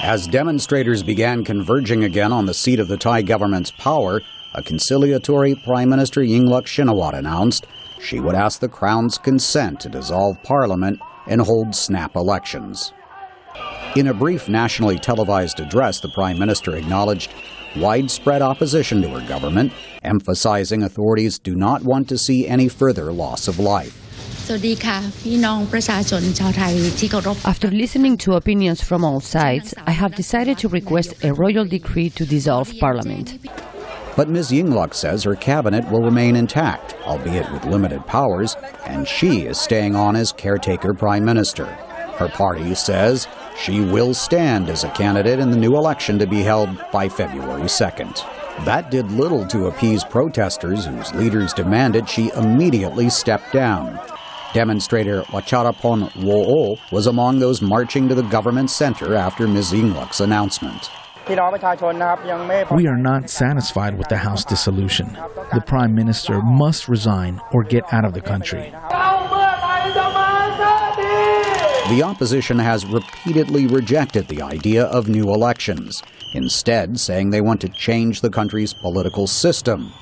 As demonstrators began converging again on the seat of the Thai government's power, a conciliatory Prime Minister Yingluck Shinawatra announced she would ask the Crown's consent to dissolve Parliament and hold snap elections. In a brief nationally televised address, the Prime Minister acknowledged widespread opposition to her government, emphasizing authorities do not want to see any further loss of life. After listening to opinions from all sides, I have decided to request a royal decree to dissolve Parliament. But Ms. Yingluck says her cabinet will remain intact, albeit with limited powers, and she is staying on as caretaker Prime Minister. Her party says she will stand as a candidate in the new election to be held by February 2nd. That did little to appease protesters whose leaders demanded she immediately step down. Demonstrator Wacharapon Wo'o was among those marching to the government center after Ms. Yingluck's announcement. We are not satisfied with the House dissolution. The Prime Minister must resign or get out of the country. The opposition has repeatedly rejected the idea of new elections, instead saying they want to change the country's political system.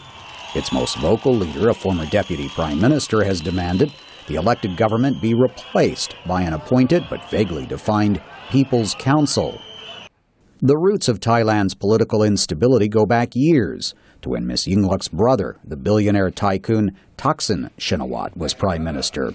Its most vocal leader, a former deputy prime minister, has demanded the elected government be replaced by an appointed but vaguely defined People's Council. The roots of Thailand's political instability go back years to when Ms. Yingluck's brother, the billionaire tycoon Thaksin Shinawatra, was prime minister.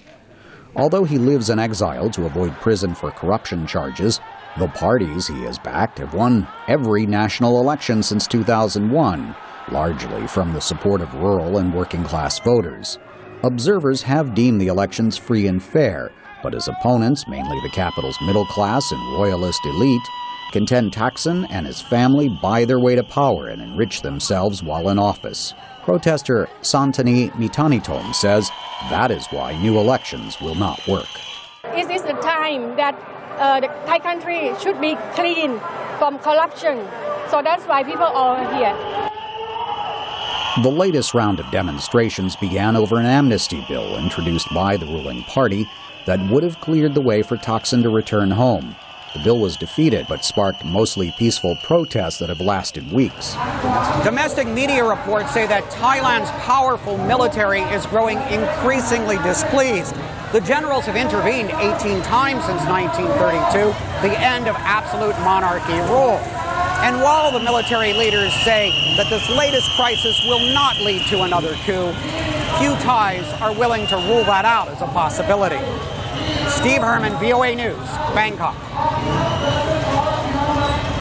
Although he lives in exile to avoid prison for corruption charges, the parties he has backed have won every national election since 2001, largely from the support of rural and working-class voters. Observers have deemed the elections free and fair, but his opponents, mainly the capital's middle class and royalist elite, contend Thaksin and his family buy their way to power and enrich themselves while in office. Protester Santani Mitanitom says that is why new elections will not work. It is the time that the Thai country should be clean from corruption. So that's why people are here. The latest round of demonstrations began over an amnesty bill introduced by the ruling party that would have cleared the way for Thaksin to return home. The bill was defeated, but sparked mostly peaceful protests that have lasted weeks. Domestic media reports say that Thailand's powerful military is growing increasingly displeased. The generals have intervened 18 times since 1932, the end of absolute monarchy rule. And while the military leaders say that this latest crisis will not lead to another coup, few Thais are willing to rule that out as a possibility. Steve Herman, VOA News, Bangkok.